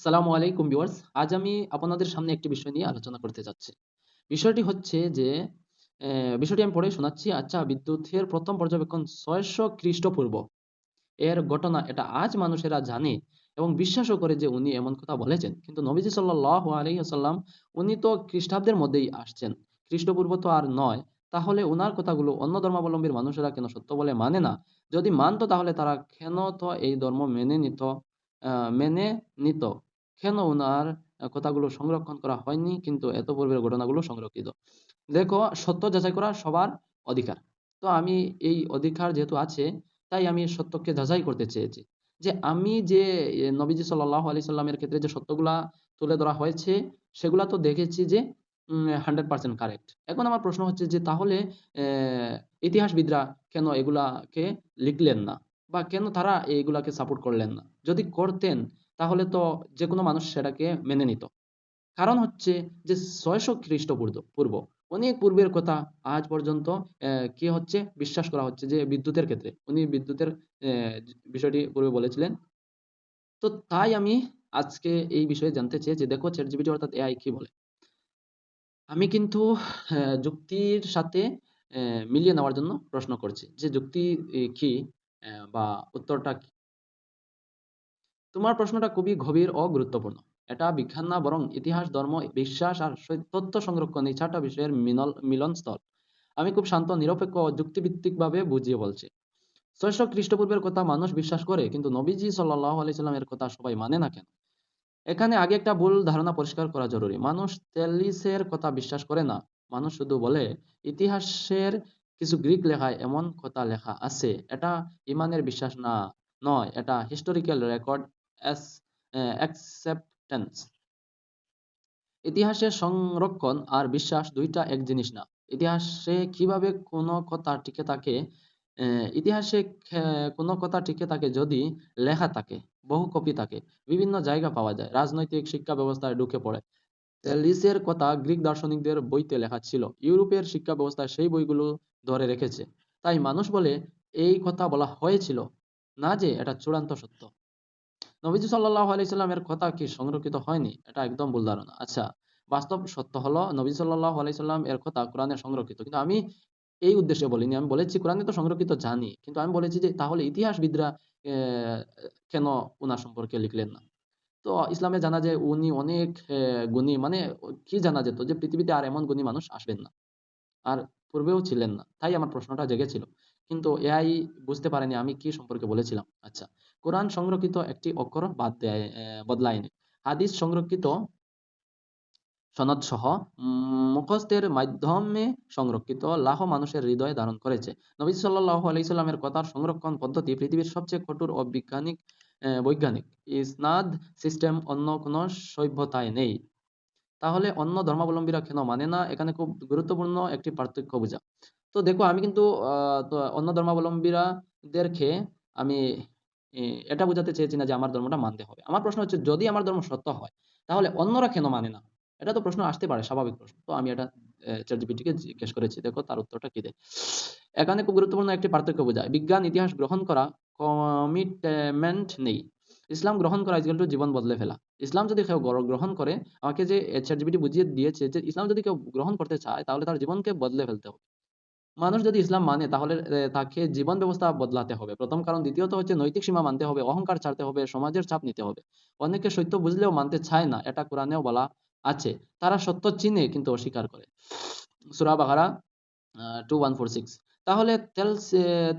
আসসালামু আলাইকুম ভিউয়ার্স। আজ আমি আপনাদের সামনে একটি বিষয় নিয়ে আলোচনা করতে যাচ্ছি। বিষয়টি হচ্ছে যে বিষয়টি আমি পড়ে শোনাচ্ছি। আচ্ছা, বিদ্যুতের প্রথম পর্যবেক্ষণ ৬০০ খ্রিস্টপূর্ব এর ঘটনা, এটা আজ মানুষেরা জানে এবং বিশ্বাসও করে যে উনি এমন কথা বলেছেন। কিন্তু নবীজি সাল্লাল্লাহু আলাইহি ওয়াসাল্লাম উনি তো খ্রিস্টাব্দের মধ্যেই আসছেন। খ্রিস্টপূর্ব তো আর নয়। তাহলে উনার কথাগুলো অন্য ধর্মাবলম্বীর মানুষেরা কেন সত্য বলে মানে না? যদি মানতো তাহলে তারা কেন তো এই ধর্ম আ মেনে নিত? কেন উনার কথাগুলো সংরক্ষণ করা হয়নি কিন্তু এত পূর্বের ঘটনাগুলো সংরক্ষিত? দেখো, সত্য যাচাই করা সবার অধিকার। তো আমি এই অধিকার যেহেতু আছে, তাই আমি সত্যকে যাচাই করতে চেয়েছি। যে আমি যে নবীজি সাল্লাল্লাহু আলাইহি সাল্লামের ক্ষেত্রে যে সত্যগুলা তুলে ধরা হয়েছে, সেগুলা তো দেখেছি যে 100% কারেক্ট। এখন আমার প্রশ্ন হচ্ছে যে তাহলে ইতিহাসবিদরা কেন এগুলাকে লিখলেন না? বা কেন তারা এগুলাকে সাপোর্ট করলেন না? যদি করতেন তাহলে তো যেকোনো মানুষ সেটাকে মেনে নিত। কারণ হচ্ছে যে ৬০০ খ্রিস্টপূর্ব অনেক পূর্বের কথা আজ পর্যন্ত কি হচ্ছে বিশ্বাস করা হচ্ছে যে বিদ্যুতের ক্ষেত্রে উনি বিদ্যুতের বিষয়টি পূর্বে বলেছিলেন। তো তাই আমি আজকে এই বিষয়ে জানতে চেয়ে যে দেখো ChatGPT অর্থাৎ এআই কি বলে। আমি কিন্তু যুক্তির সাথে মিলিয়ে নেওয়ার জন্য প্রশ্ন করছি যে যুক্তি কি বা উত্তরটা কি? তোমার প্রশ্নটা খুবই গভীর ও গুরুত্বপূর্ণ। এটা বিজ্ঞান না, বরং ইতিহাস, ধর্ম, বিশ্বাস আর তথ্য সংরক্ষণ এই ৪ টা বিষয়ের মিলনস্থল। আমি খুব শান্ত, নিরপেক্ষ ও যুক্তিভিত্তিকভাবে বুঝিয়ে বলছি। ৬০০ খ্রিস্টপূর্বের কথা মানুষ বিশ্বাস করে, কিন্তু নবীজি সাল্লাল্লাহু আলাইহি সাল্লামের কথা সবাই মানে না কেন? এখানে আগে একটা ভুল ধারণা পরিষ্কার করা জরুরি। মানুষ তেলিসের কথা বিশ্বাস করে না। মানুষ শুধু বলে ইতিহাসের কিছু গ্রিক লেখায় এমন কথা লেখা আছে। এটা ইমানের বিশ্বাস না, নয়। এটা হিস্টোরিক্যাল রেকর্ড অ্যাস অ্যাকসেপ্টেন্স। ইতিহাসের সংরক্ষণ আর বিশ্বাস ২ টা এক জিনিস না। ইতিহাসে কিভাবে কোনো কথা টিকে থাকে, ইতিহাসে কোনো কথা টিকে থাকে যদি লেখা থাকে, বহু কপি থাকে, বিভিন্ন জায়গা পাওয়া যায়, রাজনৈতিক শিক্ষা ব্যবস্থায় ঢুকে পড়ে। লিসের কথা গ্রিক দার্শনিকদের বইতে লেখা ছিল। ইউরোপের শিক্ষা ব্যবস্থায় সেই বইগুলো ধরে রেখেছে। তাই মানুষ বলে এই কথা বলা হয়েছিল, না যে এটা চূড়ান্ত সত্য। নবীজি সাল্লাল্লাহু আলাইহি সাল্লামের কথা কি সংরক্ষিত হয়নি? এটা একদম ভুল ধারণা। আচ্ছা, বাস্তব সত্য হলো নবী সাল্লাল্লাহু আলাইহি সাল্লাম এর কথা কোরআনে সংরক্ষিত। কিন্তু আমি এই উদ্দেশ্যে বলিনি। আমি বলেছি কোরআনে তো সংরক্ষিত জানি। কিন্তু আমি বলেছি যে তাহলে ইতিহাসবিদরা অ্যা কেন উনার সম্পর্কে লিখলেন না? তো ইসলামে জানা যায় উনি অনেক গুণী, মানে কি জানা যেত যে পৃথিবীতে আর এমন গুণী মানুষ আসবেন না। আর পূর্বেও ছিলেন না। তাই আমার প্রশ্নটা জেগেছিল। কিন্তু এআই বুঝতে পারেনি আমি কি সম্পর্কে বলেছিলাম। আচ্ছা, কোরআন সংরক্ষিত একটি অক্ষর বাদ দেয় বদলায়নি। হাদিস সংরক্ষিত সনদসহ মুখস্থের মাধ্যমে সংরক্ষিত লাখো মানুষের হৃদয়ে ধারণ করেছে। নবী সাল্লাল্লাহু আলাইহি সাল্লামের কথার সংরক্ষণ পদ্ধতি পৃথিবীর সবচেয়ে কঠোর ও বৈজ্ঞানিক ইসনাদ সিস্টেম অন্য কোনো সভ্যতায় নেই। তাহলে অন্য ধর্মাবলম্বীরা কেন মানে না? এখানে খুব গুরুত্বপূর্ণ একটি পার্থক্য বোঝা। তো দেখো, আমি কিন্তু তো অন্য ধর্মাবলম্বীদেরকে আমি এ এটা বোঝাতে চেয়েছি না যে আমার ধর্মটা মানতে হবে। আমার প্রশ্ন হচ্ছে যদি আমার ধর্ম সত্য হয়, তাহলে অন্যরা কেন মানে না? এটা তো প্রশ্ন আসতে পারে, স্বাভাবিক প্রশ্ন। তো আমি এটা ChatGPT কে জিজ্ঞেস করেছি। দেখো তার উত্তরটা কি দেয়। এখানে খুব গুরুত্বপূর্ণ একটি পার্থক্য বোঝায়। বিজ্ঞান ইতিহাস গ্রহণ করা, কমিটমেন্ট নেই। ইসলাম গ্রহণ করা ইকুয়াল টু জীবন বদলে ফেলা। ইসলাম যদি কেউ গ্রহণ করে, আমাকে যে ChatGPT বুঝিয়ে দিয়েছে যে ইসলাম যদি কেউ গ্রহণ করতে চায় তাহলে তার জীবনকে বদলে ফেলতে হবে। মানুষ যদি ইসলাম মানে তাহলে তাকে জীবন ব্যবস্থা বদলাতে হবে। ১ম কারণ, দ্বিতীয়ত হচ্ছে নৈতিক সীমা মানতে হবে, অহংকার ছাড়তে হবে, সমাজের চাপ নিতে হবে। অনেকে সত্য বুঝলেও মানতে চায় না। এটা কোরআনেও বলা আছে। তারা সত্য চিনে কিন্তু অস্বীকার করে। সূরা বাকারা 2146। তাহলে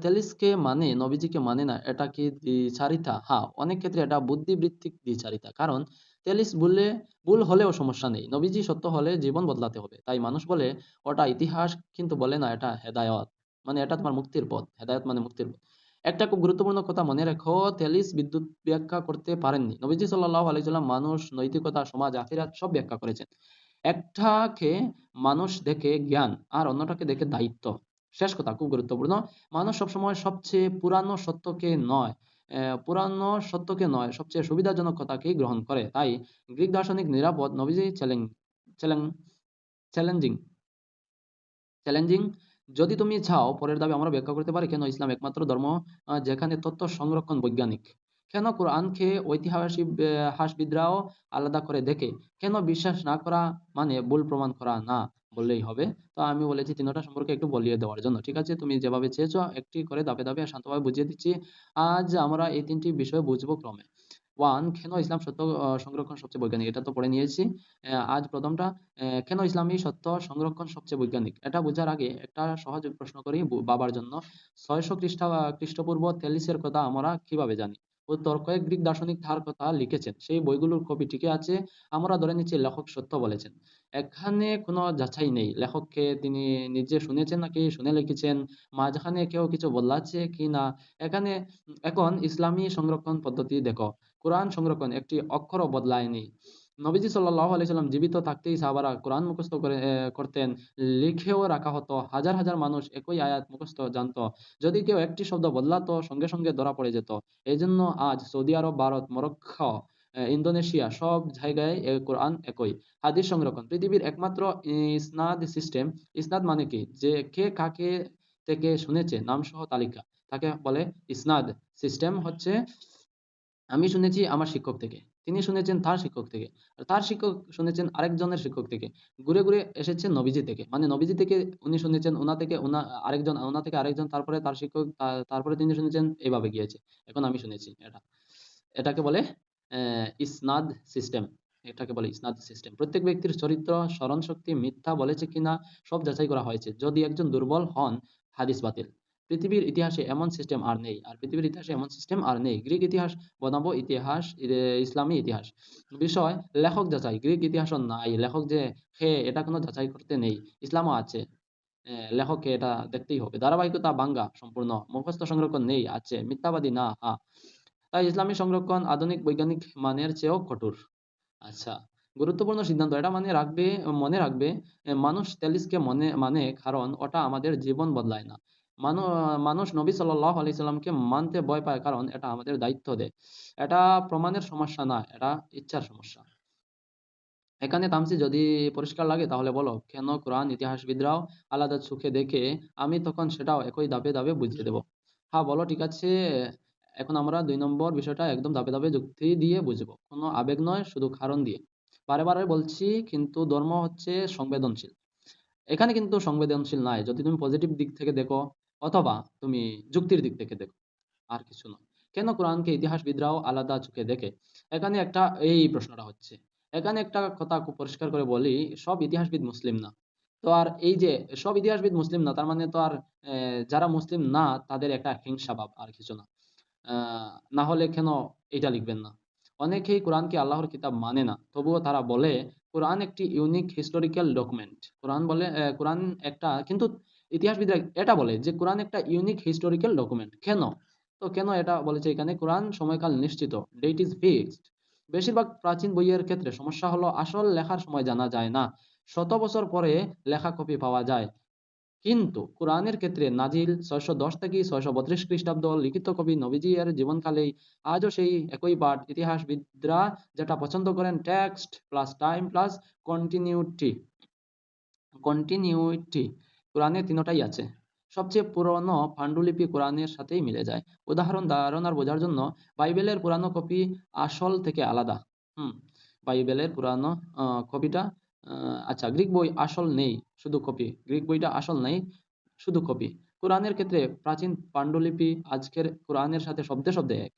তেলিসকে মানে নবীজিকে মানে না, এটা কি দ্বিচারিতা? হ্যাঁ, অনেক ক্ষেত্রে এটা বুদ্ধিবৃত্তিক দ্বিচারিতা। কারণ তেলিস ভুল হলেও সমস্যা নেই। নবীজি সত্য হলে জীবন বদলাতে হবে। তাই মানুষ বলে ওটা ইতিহাস, কিন্তু বলে না এটা হেদায়েত। মানে এটা তোমার মুক্তির পথ। হেদায়েত মানে মুক্তির পথ। একটা খুব গুরুত্বপূর্ণ কথা মনে রেখো, তেলিস বিদ্যুৎ ব্যাখ্যা করতে পারেননি। নবীজি সাল্লাল্লাহু আলাইহি ওয়াসাল্লাম মানুষ, নৈতিকতা, সমাজ, আখিরাত সব ব্যাখ্যা করেছেন। একটাকে মানুষ দেখে জ্ঞান আর অন্যটাকে দেখে দায়িত্ব। শেষ কথা খুব গুরুত্বপূর্ণ। মানুষ সবসময় সবচেয়ে পুরানো সত্যকে নয়, সবচেয়ে সুবিধাজনক কথাকেই গ্রহণ করে। তাই গ্রিক দার্শনিক নিরাপদ, নবীজি চ্যালেং চ্যালেঞ্জিং চ্যালেঞ্জিং। যদি তুমি চাও পরের দাবি আমরা ব্যাখ্যা করতে পারি কেন ইসলাম একমাত্র ধর্ম যেখানে তথ্য সংরক্ষণ বৈজ্ঞানিক। কেন কোরআনকে হাসবিদরাও আলাদা করে দেখে? কেন বিশ্বাস না করা মানে ভুল প্রমাণ করা না বললেই হবে? তো আমি বলেছি তিনটা সম্পর্কে একটু বলিয়ে দেওয়ার জন্য। ঠিক আছে? তুমি যেভাবে চেয়েছো একটি করে ধাপে ধাপে শান্তভাবে বুঝিয়ে দিচ্ছি। আজ আমরা এই ৩টি বিষয় বুঝবো ক্রমে। 1, কেন ইসলাম সত্য সংরক্ষণ সবচেয়ে বৈজ্ঞানিক? এটা তো পড়ে নিয়েছি। আজ প্রথমটা, কেন ইসলামী সত্য সংরক্ষণ সবচেয়ে বৈজ্ঞানিক? এটা বোঝার আগে একটা সহজ প্রশ্ন করি বাবার জন্য। ৬০০ খ্রিস্টপূর্ব তেলিসের কথা আমরা কিভাবে জানি? উত্তর, কয়েক গ্রিক দার্শনিক তার কথা লিখেছেন। সেই বইগুলোর কপি টিকে আছে। আমরা ধরে নিচ্ছি লেখক সত্য বলেছেন। এখানে কোনো যাচাই নেই। লেখককে তিনি নিজে শুনেছেন নাকি শুনে লিখেছেন, মাঝখানে কেউ কিছু বদলাচ্ছে কি না। এখানে এখন ইসলামী সংরক্ষণ পদ্ধতি দেখো। কোরআন সংরক্ষণ একটি অক্ষরও বদলায়নি। নবীজি সাল্লাল্লাহু আলাইহি সাল্লাম জীবিত থাকতেই সাহাবারা কোরআন মুখস্থ করতেন, লিখেও রাখা হতো। হাজার হাজার মানুষ একই আয়াত মুখস্থ জানতো। যদি কেউ একটি শব্দ বদলাতো সঙ্গে সঙ্গে ধরা পড়ে যেত। এই জন্য আজ সৌদি আরব, ভারত, মরক্কো, ইন্দোনেশিয়া সব জায়গায় কোরআন একই। হাদিস সংরক্ষণ পৃথিবীর একমাত্র ইসনাদ সিস্টেম। ইসনাদ মানে কি? যে কে কাকে থেকে শুনেছে নাম সহ তালিকা, তাকে বলে ইসনাদ। সিস্টেম হচ্ছে আমি শুনেছি আমার শিক্ষক থেকে, তিনি শুনেছেন তার শিক্ষক থেকে, আর তার শিক্ষক শুনেছেন আরেকজনের শিক্ষক থেকে, ঘুরে ঘুরে এসেছে নবীজি থেকে, মানে নবীজি থেকে উনি শুনেছেন, ওনা থেকে ওনা আরেকজন, ওনা থেকে আরেকজন, তারপরে তার শিক্ষক, তারপরে তিনি শুনেছেন, এইভাবে গিয়েছে। এখন আমি শুনেছি এটা, এটাকে বলে ইসনাদ সিস্টেম। এটাকে বলে ইসনাদ সিস্টেম। প্রত্যেক ব্যক্তির চরিত্র, স্মরণ শক্তি, মিথ্যা বলেছে কিনা সব যাচাই করা হয়েছে। যদি একজন দুর্বল হন, হাদিস বাতিল। পৃথিবীর ইতিহাসে এমন সিস্টেম আর নেই, আর পৃথিবীর ইতিহাসে এমন সিস্টেম আর নেই। গ্রিক ইতিহাস বনাবো ইতিহাস, ইসলামী ইতিহাস। বিষয় লেখক যাচাই। গ্রিক ইতিহাসও নাই, লেখক যে হে এটা কোনো যাচাই করতে নেই। ইসলামও আছে, লেখককে এটা দেখতেই হবে। ধারাবাহিকতা ভাঙ্গা সম্পূর্ণ। মুখস্থ সংরক্ষণ নেই, আছে। মিথ্যাবাদী না, হ্যাঁ। তাই ইসলামী সংরক্ষণ আধুনিক বৈজ্ঞানিক মানের চেয়েও কঠোর। আচ্ছা, গুরুত্বপূর্ণ সিদ্ধান্ত এটা মনে রাখবে, মানুষ তেলিসকে মানে কারণ ওটা আমাদের জীবন বদলায় না। মানুষ নবী সাল্লাল্লাহু আলাইহি সাল্লামকে মানতে ভয় পায় কারণ এটা আমাদের দায়িত্ব দেয়। এটা প্রমাণের সমস্যা না, এটা ইচ্ছার সমস্যা। এখানে থামছি, যদি পরিষ্কার লাগে তাহলে বলো কেন কোরআন ইতিহাসবিদরাও আলাদা চোখে দেখে। আমি তখন সেটাও একই ধাপে ধাপে বুঝিয়ে দেবো। হ্যাঁ বলো, ঠিক আছে। এখন আমরা ২ নম্বর বিষয়টা একদম ধাপে ধাপে যুক্তি দিয়ে বুঝবো, কোনো আবেগ নয়, শুধু কারণ দিয়ে। বারে বারে বলছি কিন্তু ধর্ম হচ্ছে সংবেদনশীল। এখানে কিন্তু সংবেদনশীল নয় যদি তুমি পজিটিভ দিক থেকে দেখো, অথবা তুমি যুক্তির দিক থেকে দেখো, আর কিছু নয়। কেন কোরআনকে ইতিহাসবিদরাও আলাদা চোখে দেখে? এখানে একটা এই প্রশ্নটা হচ্ছে, এখানে একটা কথা খুব পরিষ্কার করে বলি, সব ইতিহাসবিদ মুসলিম না। তো আর এই যে সব ইতিহাসবিদ মুসলিম না, তার মানে তো আর যারা মুসলিম না তাদের একটা হিংসা ভাব, আর কিছু না। না হলে কেন এটা লিখবেন না? অনেকেই কোরআনকে আল্লাহর কিতাব মানে না, তবুও তারা বলে কোরআন একটি ইউনিক হিস্টোরিক্যাল ডকুমেন্ট। কোরআন একটা, কিন্তু ইতিহাসবিদরা এটা বলে যে কোরআন একটা ইউনিক হিস্টোরিক্যাল ডকুমেন্ট। কেন? তো কেন এটা বলেছে এখানে? কোরআন সময়কাল নিশ্চিত, ডেট ইজ ফিক্সড। বেশিরভাগ প্রাচীন বইয়ের ক্ষেত্রে সমস্যা হলো আসল লেখার সময় জানা যায় না। শত বছর পরে লেখা কপি পাওয়া যায়, কিন্তু কোরআনের ক্ষেত্রে নাজিল ৬১০ থেকে ৬৩২ খ্রিস্টাব্দ, লিখিত কবি নবীজি এর জীবনকালেই। আজও সেই একই পাঠ। ইতিহাসবিদরা যেটা পছন্দ করেন, text plus time plus continuity. Continuity কোরআনে তিনটাই আছে। সবচেয়ে পুরনো পান্ডুলিপি কোরআনের সাথেই মিলে যায়। উদাহরণ ধারণার বোঝার জন্য, বাইবেলের পুরানো কপি আসল থেকে আলাদা। হুম, বাইবেলের পুরানো কপিটা, আচ্ছা, গ্রিক বই আসল নেই, শুধু কপি। গ্রিক বইটা আসল নেই, শুধু কপি। কোরআনের ক্ষেত্রে প্রাচীন পান্ডুলিপি আজকের কোরআনের সাথে শব্দে শব্দে এক।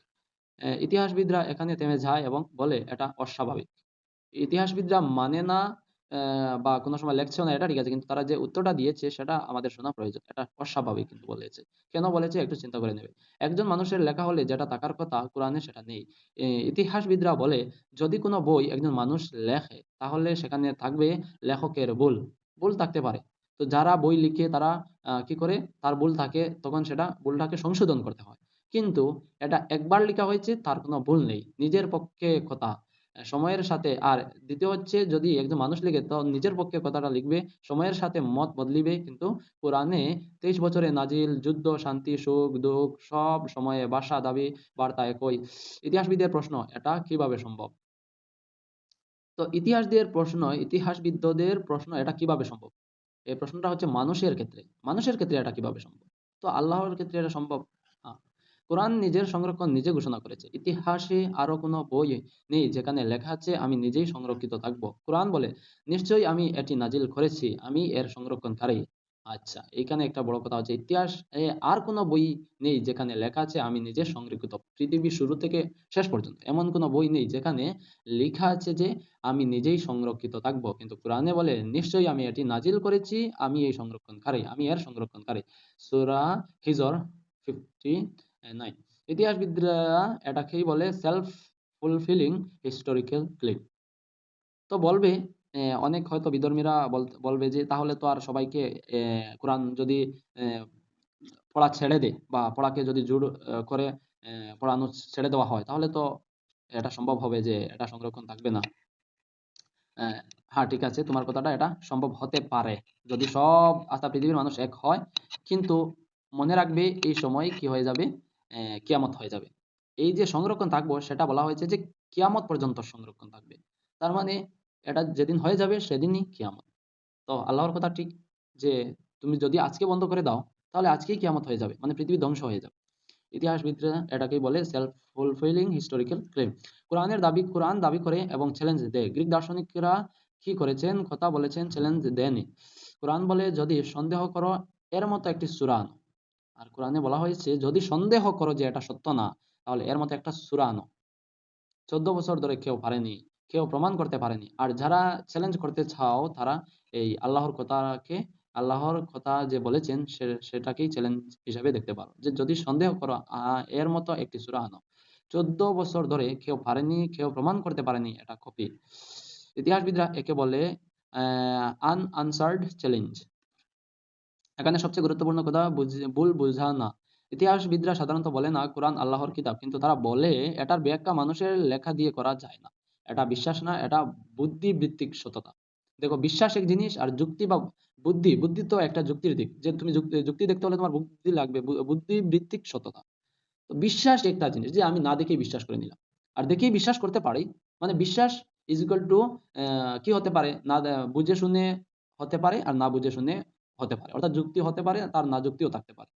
ইতিহাসবিদরা এখানে থেমে যায় এবং বলে এটা অস্বাভাবিক। ইতিহাসবিদরা মানে না বা কোনো সময় লেখছেও না, এটা ঠিক আছে, কিন্তু তারা যে উত্তরটা দিয়েছে সেটা আমাদের শোনা প্রয়োজন। এটা অস্বাভাবিক কিন্তু বলেছে। কেন বলেছে একটু চিন্তা করে নেবে। একজন মানুষের লেখা হলে যেটা থাকার কথা কোরআনে সেটা নেই। ইতিহাসবিদরা বলে যদি কোনো বই একজন মানুষ লেখে তাহলে সেখানে থাকবে লেখকের ভুল। ভুল থাকতে পারে। তো যারা বই লিখে তারা কি করে, তার ভুল থাকে তখন সেটা ভুলটাকে সংশোধন করতে হয়। কিন্তু এটা একবার লেখা হয়েছে, তার কোনো ভুল নেই, নিজের পক্ষে কথা। সময়ের সাথে, আর দ্বিতীয় হচ্ছে যদি একজন মানুষ লিখে তো নিজের পক্ষে কথাটা লিখবে, সময়ের সাথে মত বদলিবে। কিন্তু কোরআনে 23 বছরে নাজিল, যুদ্ধ, শান্তি, সুখ, দুঃখ সব সময়ে ভাষা, দাবি, বার্তা একই। ইতিহাসবিদের প্রশ্ন, এটা কিভাবে সম্ভব? তো ইতিহাসবিদদের প্রশ্ন, এটা কিভাবে সম্ভব? এই প্রশ্নটা হচ্ছে মানুষের ক্ষেত্রে এটা কিভাবে সম্ভব? তো আল্লাহর ক্ষেত্রে এটা সম্ভব। আহ, কোরআন নিজের সংরক্ষণ নিজে ঘোষণা করেছে। ইতিহাসে আরো কোনো বই নেই যেখানে লেখা আছে আমি নিজেই সংরক্ষিত থাকবো। কোরআন বলে নিশ্চয়ই আমি এটি নাজিল করেছি, আমি এর সংরক্ষণকারী। আচ্ছা, এখানে একটা বড় কথা হচ্ছে ইতিহাস আর কোনো বই নেই যেখানে লেখা আছে আমি নিজে সংরক্ষিত। পৃথিবীর শুরু থেকে শেষ পর্যন্ত এমন কোনো বই নেই যেখানে লেখা আছে যে আমি নিজেই সংরক্ষিত থাকবো, কিন্তু কোরআনে বলে নিশ্চয়ই আমি এটি নাজিল করেছি, আমি এই সংরক্ষণকারী, আমি এর সংরক্ষণকারী। সূরা হিজর 59। ইতিহাসবিদরা এটাকেই বলে সেলফ ফুলফিলিং হিস্টোরিক্যাল ক্লেম। তো বলবে অনেক হয়তো বিধর্মীরা বলবে যে তাহলে তো আর সবাইকে কোরআন যদি পড়া ছেড়ে দেয় বা পড়াকে যদি জোর করে পড়ানো ছেড়ে দেওয়া হয় তাহলে তো এটা সম্ভব হবে যে এটা সংরক্ষণ থাকবে না। আহ, হ্যাঁ, ঠিক আছে, তোমার কথাটা এটা সম্ভব হতে পারে যদি সব আস্থা পৃথিবীর মানুষ এক হয়, কিন্তু মনে রাখবে এই সময় কি হয়ে যাবে, কিয়ামত হয়ে যাবে। এই যে সংরক্ষণ থাকবো সেটা বলা হয়েছে যে কিয়ামত পর্যন্ত সংরক্ষণ থাকবে, তার মানে এটা যেদিন হয়ে যাবে সেদিনই কিয়ামত। তো আল্লাহর কথা ঠিক যে তুমি যদি আজকে বন্ধ করে দাও তাহলে আজকেই কিয়ামত হয়ে যাবে, মানে পৃথিবী ধ্বংস হয়ে যাবে। ইতিহাসবিদরা এটাকেই বলে সেলফ ফুলফিলিং হিস্টোরিক্যাল ক্লেম। কোরআন দাবি করে এবং চ্যালেঞ্জ দেয়। গ্রিক দার্শনিকরা কি করেছেন, কথা বলেছেন, চ্যালেঞ্জ দেয়নি। কোরআন বলে যদি সন্দেহ করো এর মতো একটি সূরা আনো। আর কোরআনে বলা হয়েছে যদি সন্দেহ করো যে এটা সত্য না তাহলে এর মতো একটা সূরা আনো। 14 বছর ধরে কেউ পারেনি, কেউ প্রমাণ করতে পারেনি। আর যারা চ্যালেঞ্জ করতে চাও তারা এই আল্লাহর কথা যে বলেছেন সেটাকেই চ্যালেঞ্জ হিসেবে দেখতে পারো, যে যদি সন্দেহ করো এর মতো একটি সূরা আনো। 14 বছর ধরে কেউ পারেনি, কেউ প্রমাণ করতে পারেনি, এটা কপি। ইতিহাসবিদরা একে বলে আনআনসার্ড চ্যালেঞ্জ। এখানে সবচেয়ে গুরুত্বপূর্ণ কথা ভুল বোঝা না। ইতিহাসবিদরা সাধারণত বলে না কোরআন আল্লাহর কিতাব, কিন্তু তারা বলে এটার ব্যাখ্যা মানুষের লেখা দিয়ে করা যায় না। এটা বিশ্বাস না, এটা বুদ্ধিবৃত্তিক সততা। দেখো, বিশ্বাস এক জিনিস আর যুক্তি বা বুদ্ধি তো একটা যুক্তির দিক, যে তুমি যুক্তি দেখতে হলে তোমার বুদ্ধি লাগবে, বুদ্ধিবৃত্তিক সততা। তো বিশ্বাস একটা জিনিস যে আমি না দেখেই বিশ্বাস করে নিলাম, আর দেখেই বিশ্বাস করতে পারি, মানে বিশ্বাস ইজ ইকুয়াল টু কি হতে পারে, না বুঝে শুনে হতে পারে আর না বুঝে শুনে হতে পারে, অর্থাৎ যুক্তি হতে পারে তার না যুক্তিও থাকতে পারে।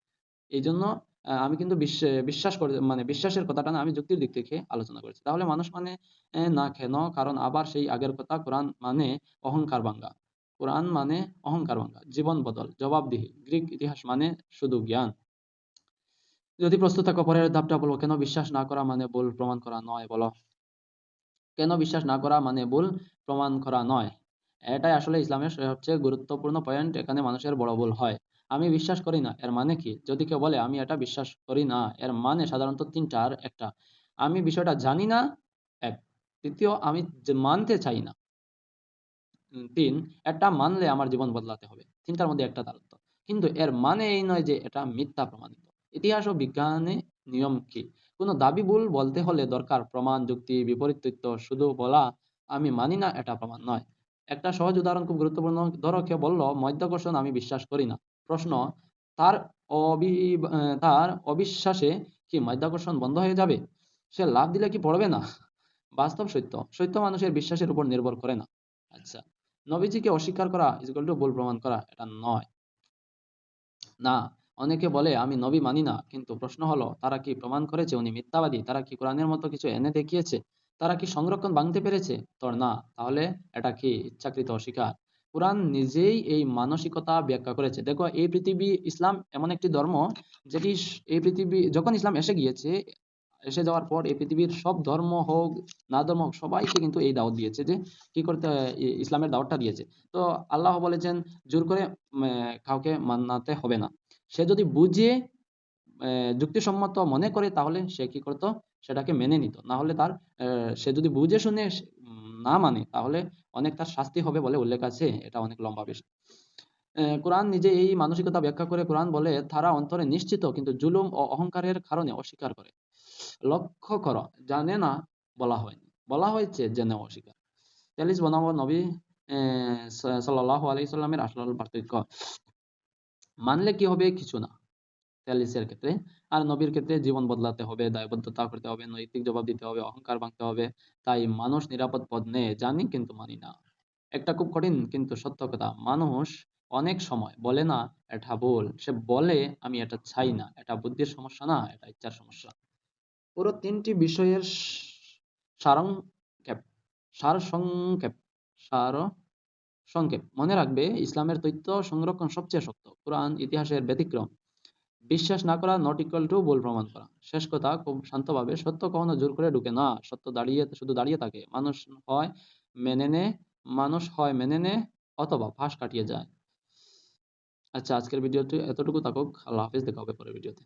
এই জন্য আমি কিন্তু বিশ্বাস করে, মানে বিশ্বাসের কথাটা না, আমি যুক্তির দিক থেকে আলোচনা করেছি। তাহলে মানুষ মানে না কেন, কারণ আবার সেই আগের কথা, কোরআন মানে অহংকার ভাঙ্গা, কোরআন মানে অহংকার ভাঙ্গা, জীবন বদল, জবাবদিহি। গ্রিক ইতিহাস মানে শুধু জ্ঞান। যদি প্রস্তুত থাকো পরের ধাপটা বলবো, কেন বিশ্বাস না করা মানে ভুল প্রমাণ করা নয়, বলো। কেন বিশ্বাস না করা মানে ভুল প্রমাণ করা নয়, এটাই আসলে ইসলামের সবচেয়ে গুরুত্বপূর্ণ পয়েন্ট। এখানে মানুষের বড় ভুল হয়। আমি বিশ্বাস করি না এর মানে কি? যদি কেউ বলে আমি এটা বিশ্বাস করি না, এর মানে সাধারণত তিনটা। আর একটা, আমি বিষয়টা জানি না, এক। দ্বিতীয়, আমি মানতে চাই না। তিন, এটা মানলে আমার জীবন বদলাতে হবে। তিনটার মধ্যে একটা তারতম্য। কিন্তু এর মানে এই নয় যে এটা মিথ্যা প্রমাণিত। ইতিহাস ও বিজ্ঞানে নিয়ম কি? কোনো দাবি ভুল বলতে হলে দরকার প্রমাণ, যুক্তি, বিপরীত তথ্য। শুধু বলা আমি মানি না এটা প্রমাণ নয়। একটা সহজ উদাহরণ খুব গুরুত্বপূর্ণ। ধরো কেউ বলল মধ্যাকর্ষণ আমি বিশ্বাস করি না। প্রশ্ন, তার তার অবিশ্বাসে কি মধ্যাকর্ষণ বন্ধ হয়ে যাবে? সে লাফ দিলে কি পড়বে না? বাস্তব সত্য, সত্য মানুষের বিশ্বাসের উপর নির্ভর করে না। আচ্ছা, নবীজিকে অস্বীকার করা ইজ ইকুয়াল টু ভুল প্রমাণ করা, এটা নয়। না, অনেকে বলে আমি নবী মানি না, কিন্তু প্রশ্ন হলো তারা কি প্রমাণ করেছে উনি মিথ্যাবাদী? তারা কি কোরআনের মতো কিছু এনে দেখিয়েছে? তারা কি সংরক্ষণ ভাঙতে পেরেছে? তোর না, তাহলে এটা কি ইচ্ছাকৃত অস্বীকার? কোরআন নিজেই এই মানসিকতা ব্যাখ্যা করেছে। দেখো, এই পৃথিবী, ইসলাম এমন একটি ধর্ম যেটি এই পৃথিবী যখন ইসলাম এসে গিয়েছে, এসে যাওয়ার পর এই পৃথিবীর সব ধর্ম হোক না ধর্ম হোক সবাইকে কিন্তু এই দাওয়াত দিয়েছে যে কি করতে ইসলামের দাওয়াতটা দিয়েছে। তো আল্লাহ বলেছেন জোর করে কাউকে মানাতে হবে না। সে যদি বুঝে যুক্তিসম্মত মনে করে তাহলে সে কি করতো, সেটাকে মেনে নিত। না হলে তার সে যদি বুঝে শুনে না মানে তাহলে অনেক তার শাস্তি হবে বলে উল্লেখ আছে। এটা অনেক লম্বা বিষয়। কোরআন নিজে এই মানসিকতা ব্যাখ্যা করে। কোরআন বলে তারা অন্তরে নিশ্চিত কিন্তু জুলুম ও অহংকারের কারণে অস্বীকার করে। লক্ষ্য করো, জানে না বলা হয়নি, বলা হয়েছে জেনে অস্বীকার। 43 নবী সাল্লাল্লাহু আলাইহি সাল্লামের আসল পার্থক্য। মানলে কি হবে? কিছু না, 43-এর ক্ষেত্রে। আর নবীর ক্ষেত্রে জীবন বদলাতে হবে, দায়বদ্ধতা করতে হবে, নৈতিক জবাব দিতে হবে, অহংকার ভাঙতে হবে। তাই মানুষ নিরাপদ পথ নেয়, জানি কিন্তু মানি না। একটা খুব কঠিন কিন্তু সত্য কথা, মানুষ অনেক সময় বলে না এটা ভুল, সে বলে আমি এটা চাই না, এটা বুদ্ধির সমস্যা না, এটা ইচ্ছার সমস্যা। পুরো ৩টি বিষয়ের সারংক্ষেপ সারসংক্ষেপ সারসংক্ষেপ মনে রাখবে, ইসলামের তথ্য সংরক্ষণ সবচেয়ে শক্ত, কোরআন ইতিহাসের ব্যতিক্রম। বিশ্বাস না করা নট ইকুয়াল টু ভুল প্রমাণ করা। শেষ কথা খুব শান্তভাবে, সত্য কখনো জোর করে ঢুকে না, সত্য শুধু দাঁড়িয়ে থাকে। হয় মেনে নে মেনে নে অথবা ফাঁস কাটিয়ে যায়। আচ্ছা, আজকের ভিডিওটি এতটুকু থাকুক। আল্লাহ হাফিজ, দেখা হবে পরের ভিডিওতে।